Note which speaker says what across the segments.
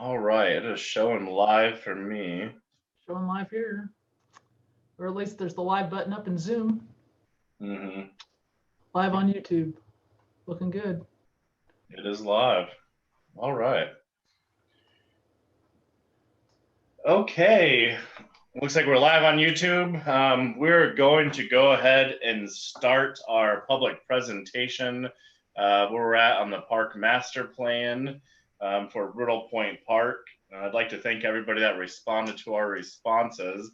Speaker 1: All right, it is showing live for me.
Speaker 2: Showing live here, or at least there's the live button up in Zoom.
Speaker 1: hmm
Speaker 2: Live on YouTube. Looking good.
Speaker 1: It is live. All right. Okay. Looks like we're live on YouTube. We're going to go ahead and start our public presentation where we're at on the park master plan for Riddle Point Park. I'd like to thank everybody that responded to our responses.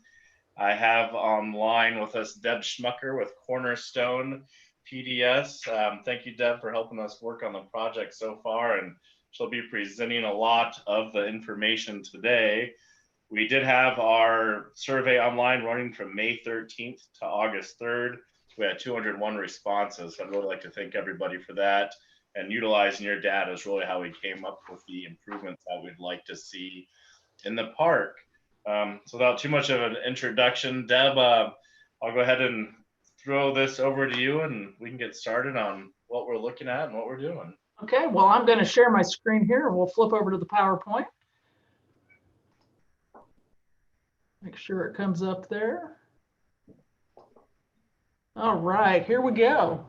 Speaker 1: I have online with us Deb Schmucker with Cornerstone PDS. Thank you, Deb, for helping us work on the project so far, and she'll be presenting a lot of the information today. We did have our survey online running from May 13th to August 3rd. We had 201 responses. So I'd really like to thank everybody for that. And utilizing your data is really how we came up with the improvements that we'd like to see in the park. So without too much of an introduction, Deb, I'll go ahead and throw this over to you and we can get started on what we're looking at and what we're doing.
Speaker 2: Okay, well, I'm going to share my screen here and we'll flip over to the PowerPoint. Make sure it comes up there. All right, here we go.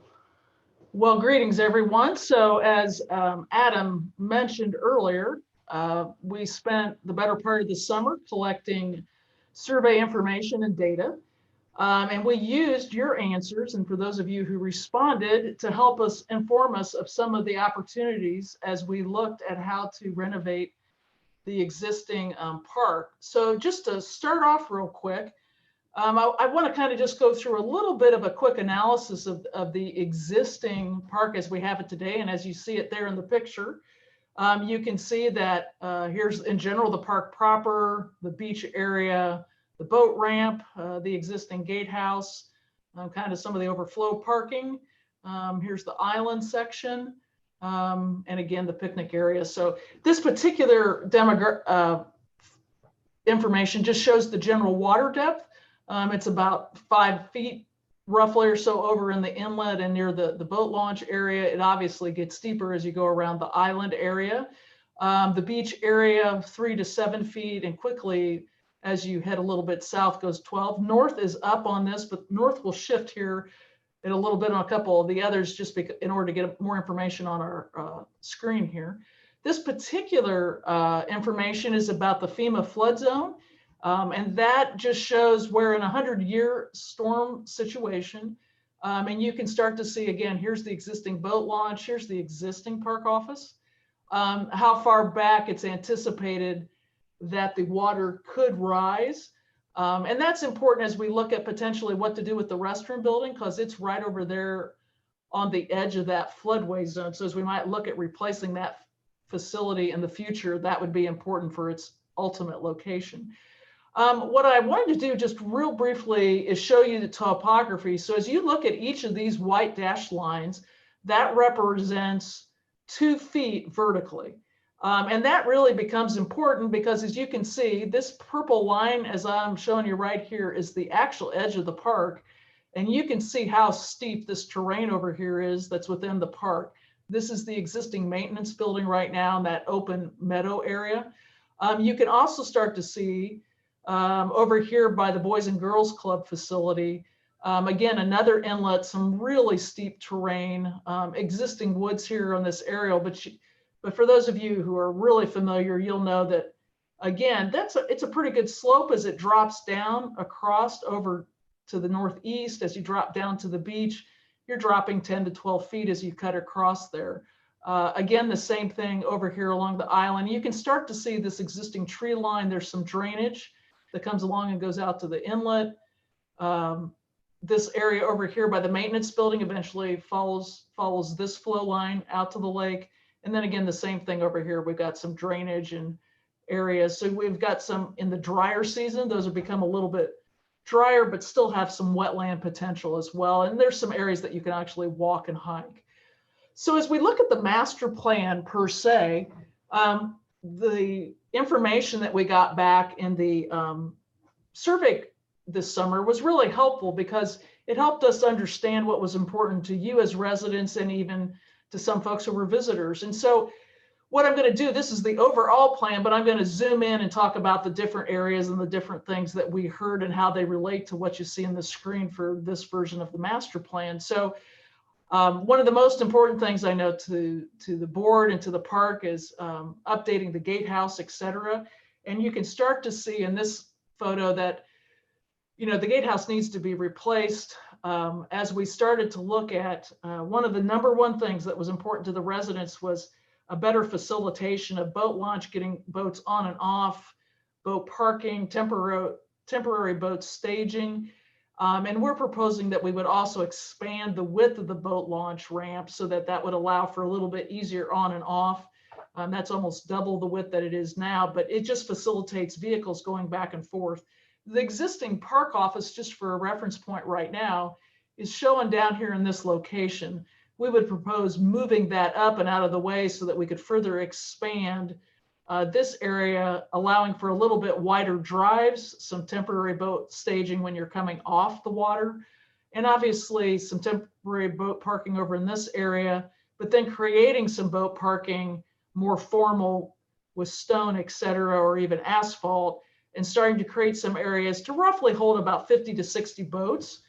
Speaker 2: Well, greetings, everyone. So as Adam mentioned earlier, we spent the better part of the summer collecting survey information and data. And we used your answers, and for those of you who responded, to help us inform us of some of the opportunities as we looked at how to renovate the existing park. So just to start off real quick, I want to kind of just go through a little bit of a quick analysis of the existing park as we have it today. And as you see it there in the picture, you can see that here's in general the park proper, the beach area, the boat ramp, the existing gatehouse, kind of some of the overflow parking. Here's the island section, and again, the picnic area. So this particular information just shows the general water depth. It's about 5 feet roughly or so over in the inlet and near the boat launch area. It obviously gets steeper as you go around the island area. The beach area, 3 to 7 feet, and quickly as you head a little bit south goes 12. North is up on this, but north will shift here in a little bit on a couple of the others just in order to get more information on our screen here. This particular information is about the FEMA flood zone. And that just shows we're in a 100-year storm situation. And you can start to see, again, here's the existing boat launch, here's the existing park office, how far back it's anticipated that the water could rise. And that's important as we look at potentially what to do with the restroom building, because it's right over there on the edge of that floodway zone. So as we might look at replacing that facility in the future, that would be important for its ultimate location. What I wanted to do just real briefly is show you the topography. So as you look at each of these white dashed lines, that represents 2 feet vertically. And that really becomes important because as you can see, this purple line, as I'm showing you right here, is the actual edge of the park. And you can see how steep this terrain over here is that's within the park. This is the existing maintenance building right now in that open meadow area. You can also start to see over here by the Boys and Girls Club facility, again, another inlet, some really steep terrain, existing woods here on this aerial, but for those of you who are really familiar, you'll know that, again, it's a pretty good slope as it drops down across over to the northeast. As you drop down to the beach, you're dropping 10 to 12 feet as you cut across there. Again, the same thing over here along the island. You can start to see this existing tree line. There's some drainage that comes along and goes out to the inlet. This area over here by the maintenance building eventually follows this flow line out to the lake. And then again, the same thing over here. We've got some drainage and areas. So we've got some in the drier season. Those have become a little bit drier, but still have some wetland potential as well. And there's some areas that you can actually walk and hike. So as we look at the master plan per se, the information that we got back in the survey this summer was really helpful because it helped us understand what was important to you as residents and even to some folks who were visitors. And so what I'm going to do, this is the overall plan, but I'm going to zoom in and talk about the different areas and the different things that we heard and how they relate to what you see on the screen for this version of the master plan. So one of the most important things I know to the board and to the park is updating the gatehouse, et cetera. And you can start to see in this photo that, you know, the gatehouse needs to be replaced. As we started to look at, one of the #1 things that was important to the residents was a better facilitation of boat launch, getting boats on and off, boat parking, temporary boat staging. And we're proposing that we would also expand the width of the boat launch ramp so that that would allow for a little bit easier on and off. That's almost double the width that it is now, but it just facilitates vehicles going back and forth. The existing park office, just for a reference point right now, is showing down here in this location. We would propose moving that up and out of the way so that we could further expand this area, allowing for a little bit wider drives, some temporary boat staging when you're coming off the water, and obviously some temporary boat parking over in this area, but then creating some boat parking more formal with stone, et cetera, or even asphalt, and starting to create some areas to roughly hold about 50 to 60 boats.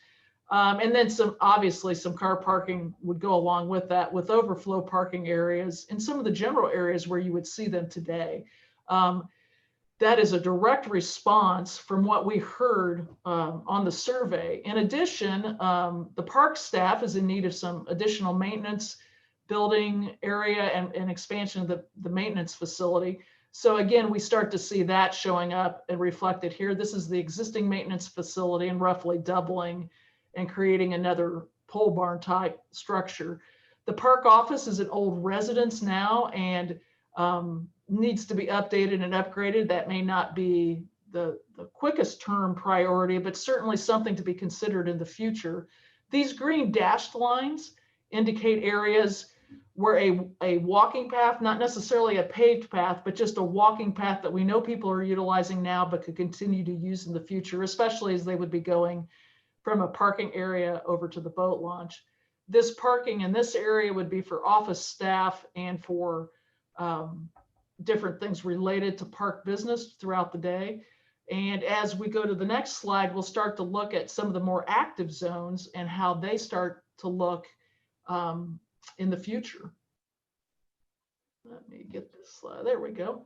Speaker 2: And then obviously some car parking would go along with that, with overflow parking areas in some of the general areas where you would see them today. That is a direct response from what we heard on the survey. In addition, the park staff is in need of some additional maintenance, building area, and expansion of the maintenance facility. So again, we start to see that showing up and reflected here. This is the existing maintenance facility and roughly doubling and creating another pole barn type structure. The park office is an old residence now and needs to be updated and upgraded. That may not be the quickest term priority, but certainly something to be considered in the future. These green dashed lines indicate areas where a walking path, not necessarily a paved path, but just a walking path that we know people are utilizing now, but could continue to use in the future, especially as they would be going from a parking area over to the boat launch. This parking in this area would be for office staff and for different things related to park business throughout the day. And as we go to the next slide, we'll start to look at some of the more active zones and how they start to look in the future. Let me get this slide. There we go.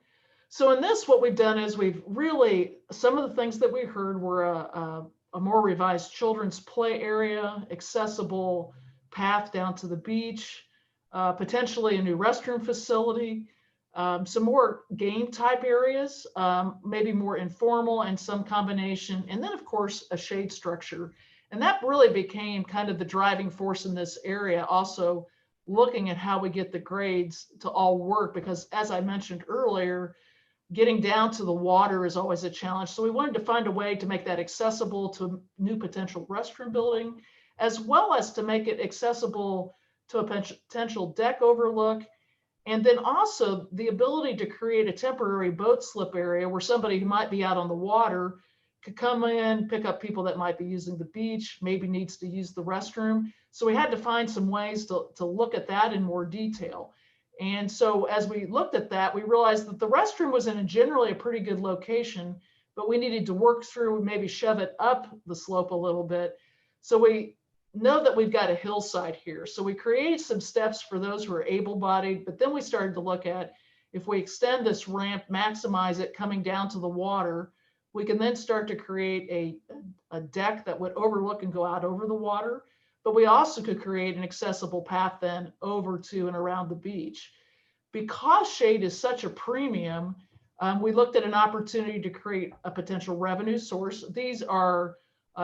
Speaker 2: So in this, what we've done is we've really, some of the things that we heard were a more revised children's play area, accessible path down to the beach, potentially a new restroom facility, some more game type areas, maybe more informal and some combination, and then of course a shade structure. And that really became kind of the driving force in this area, also looking at how we get the grades to all work, because as I mentioned earlier, getting down to the water is always a challenge. So we wanted to find a way to make that accessible to new potential restroom building, as well as to make it accessible to a potential deck overlook. And then also the ability to create a temporary boat slip area where somebody who might be out on the water could come in, pick up people that might be using the beach, maybe needs to use the restroom. So we had to find some ways to look at that in more detail. And so as we looked at that, we realized that the restroom was in generally a pretty good location, but we needed to work through, maybe shove it up the slope a little bit. So we know that we've got a hillside here. So we created some steps for those who are able-bodied, but then we started to look at, if we extend this ramp, maximize it coming down to the water, we can then start to create a deck that would overlook and go out over the water. But we also could create an accessible path then over to and around the beach. Because shade is such a premium, we looked at an opportunity to create a potential revenue source. These are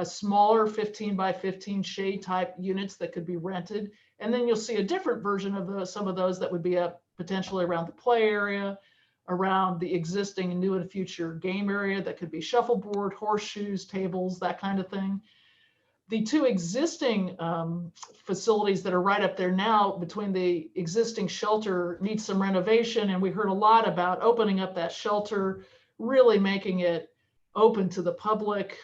Speaker 2: smaller 15 by 15 shade type units that could be rented. And then you'll see a different version of some of those that would be up potentially around the play area, around the existing new and future game area that could be shuffleboard, horseshoes, tables, that kind of thing. The two existing facilities that are right up there now between the existing shelter need some renovation. And we heard a lot about opening up that shelter, really making it open to the public,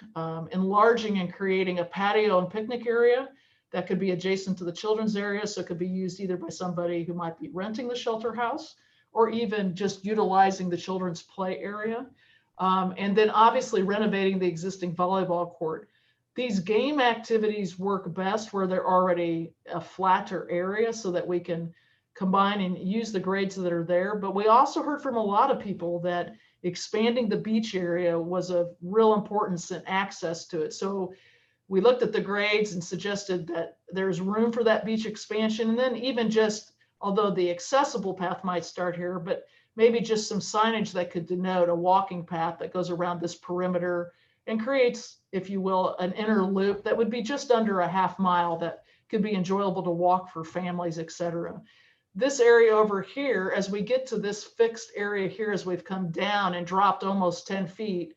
Speaker 2: enlarging and creating a patio and picnic area that could be adjacent to the children's area. So it could be used either by somebody who might be renting the shelter house or even just utilizing the children's play area. And then obviously renovating the existing volleyball court. These game activities work best where they're already a flatter area so that we can combine and use the grades that are there. But we also heard from a lot of people that expanding the beach area was of real importance and access to it. So we looked at the grades and suggested that there's room for that beach expansion. And then even just, although the accessible path might start here, but maybe just some signage that could denote a walking path that goes around this perimeter and creates, if you will, an inner loop that would be just under a half mile that could be enjoyable to walk for families, et cetera. This area over here, as we get to this fixed area here, as we've come down and dropped almost 10 feet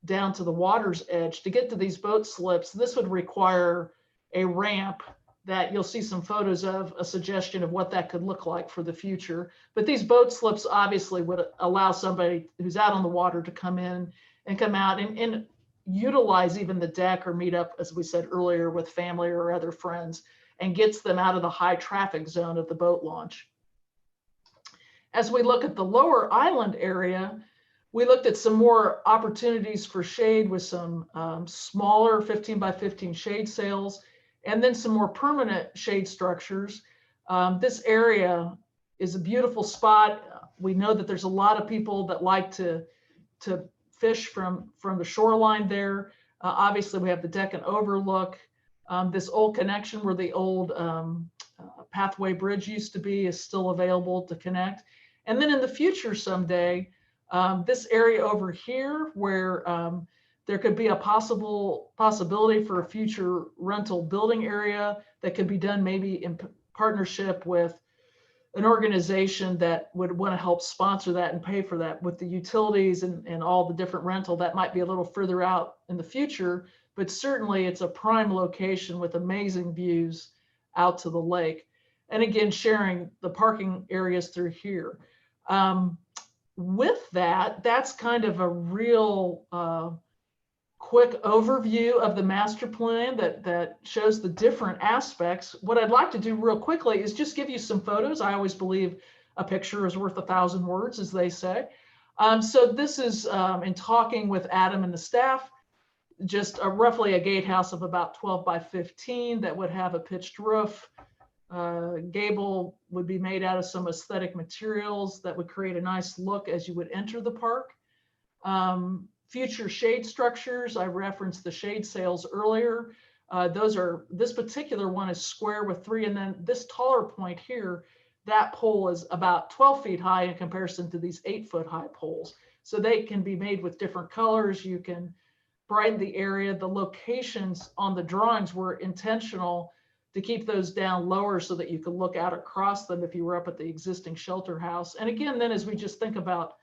Speaker 2: down to the water's edge, to get to these boat slips, this would require a ramp that you'll see some photos of, a suggestion of what that could look like for the future. But these boat slips obviously would allow somebody who's out on the water to come in and come out and utilize even the deck or meet up, as we said earlier, with family or other friends, and gets them out of the high traffic zone of the boat launch. As we look at the lower island area, we looked at some more opportunities for shade with some smaller 15 by 15 shade sails, and then some more permanent shade structures. This area is a beautiful spot. We know that there's a lot of people that like to fish from the shoreline there. Obviously, we have the deck and overlook. This old connection where the old Pathway Bridge used to be is still available to connect. And then in the future someday, this area over here where there could be a possibility for a future rental building area that could be done maybe in partnership with an organization that would want to help sponsor that and pay for that with the utilities and all the different rental. That might be a little further out in the future, but certainly it's a prime location with amazing views out to the lake. And again, sharing the parking areas through here. With that, that's kind of a real quick overview of the master plan that shows the different aspects. What I'd like to do real quickly is just give you some photos. I always believe a picture is worth 1,000 words, as they say. So this is in talking with Adam and the staff, just roughly a gatehouse of about 12 by 15 that would have a pitched roof. Gable would be made out of some aesthetic materials that would create a nice look as you would enter the park. Future shade structures, I referenced the shade sails earlier. This particular one is square with 3, and then this taller point here, that pole is about 12 feet high in comparison to these 8-foot high poles. So they can be made with different colors. You can brighten the area. The locations on the drawings were intentional to keep those down lower so that you could look out across them if you were up at the existing shelter house. And again, then as we just think about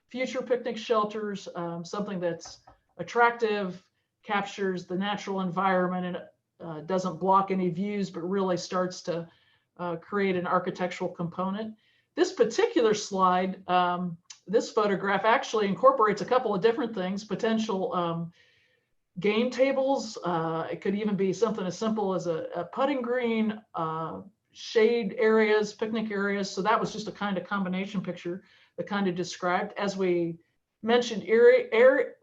Speaker 2: future picnic shelters, something that's attractive, captures the natural environment, and doesn't block any views, but really starts to create an architectural component. This particular slide, this photograph actually incorporates a couple of different things, potential game tables. It could even be something as simple as a putting green, shade areas, picnic areas. So that was just a kind of combination picture that kind of described. As we mentioned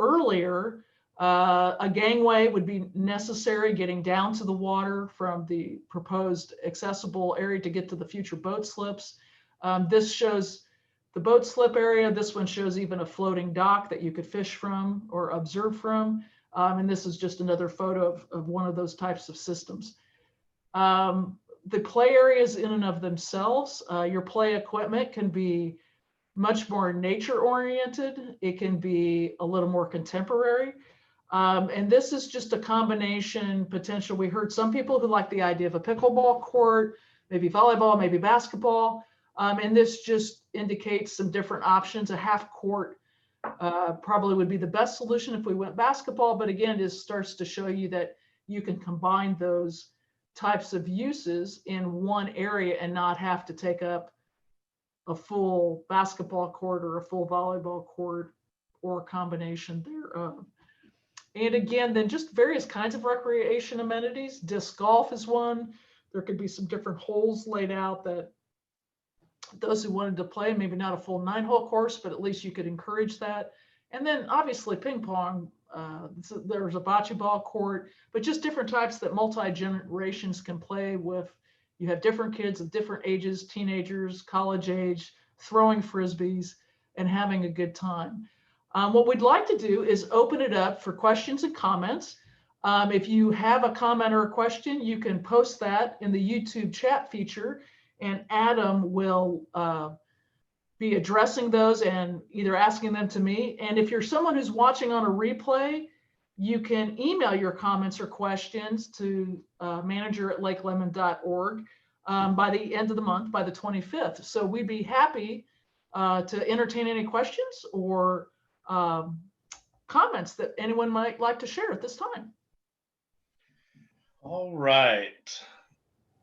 Speaker 2: earlier, a gangway would be necessary getting down to the water from the proposed accessible area to get to the future boat slips. This shows the boat slip area. This one shows even a floating dock that you could fish from or observe from. And this is just another photo of one of those types of systems. The play areas in and of themselves, your play equipment can be much more nature oriented. It can be a little more contemporary. And this is just a combination potential. We heard some people who like the idea of a pickleball court, maybe volleyball, maybe basketball. And this just indicates some different options. A half court probably would be the best solution if we went basketball. But again, it starts to show you that you can combine those types of uses in one area and not have to take up a full basketball court or a full volleyball court or a combination thereof. And again, then just various kinds of recreation amenities. Disc golf is one. There could be some different holes laid out that those who wanted to play, maybe not a full 9-hole course, but at least you could encourage that. And then obviously ping pong, so there's a bocce ball court, but just different types that multi-generations can play with. You have different kids of different ages, teenagers, college age, throwing frisbees and having a good time. What we'd like to do is open it up for questions and comments. If you have a comment or a question, you can post that in the YouTube chat feature, and Adam will be addressing those and either asking them to me. And if you're someone who's watching on a replay, you can email your comments or questions to manager@lakelemon.org by the end of the month, by the 25th. So we'd be happy to entertain any questions or comments that anyone might like to share at this time.
Speaker 1: All right.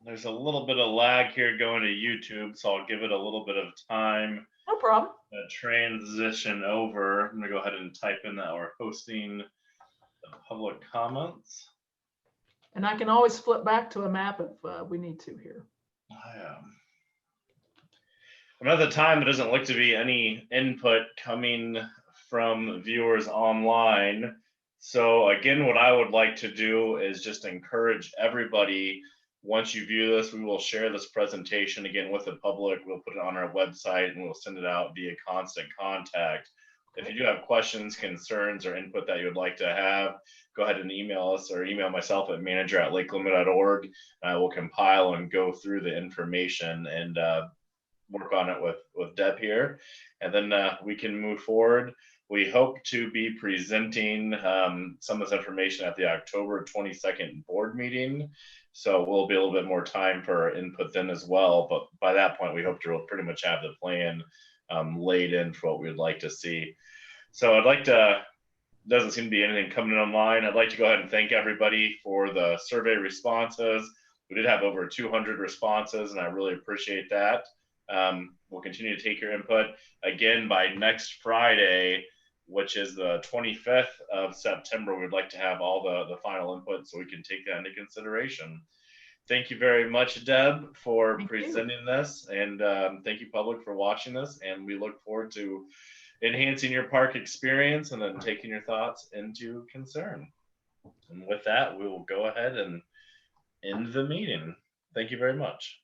Speaker 1: There's a little bit of lag here going to YouTube, so I'll give it a little bit of time.
Speaker 2: No problem.
Speaker 1: To transition over. I'm going to go ahead and type in that we're hosting the public comments.
Speaker 2: And I can always flip back to a map if we need to here.
Speaker 1: Another time, there doesn't look to be any input coming from viewers online. So again, what I would like to do is just encourage everybody. Once you view this, we will share this presentation again with the public. We'll put it on our website and we'll send it out via constant contact. If you do have questions, concerns, or input that you would like to have, go ahead and email us or email myself at manager@lakelemon.org. I will compile and go through the information and work on it with Deb here. And then we can move forward. We hope to be presenting some of this information at the October 22nd board meeting. So we'll be a little bit more time for input then as well. But by that point, we hope to pretty much have the plan laid in for what we would like to see. So I'd like to, doesn't seem to be anything coming online. I'd like to go ahead and thank everybody for the survey responses. We did have over 200 responses, and I really appreciate that. We'll continue to take your input. Again, by next Friday, which is the 25th of September, we'd like to have all the final input so we can take that into consideration. Thank you very much, Deb, for presenting this, and thank you, public, for watching this, and we look forward to enhancing your park experience and then taking your thoughts into concern. And with that, we will go ahead and end the meeting. Thank you very much.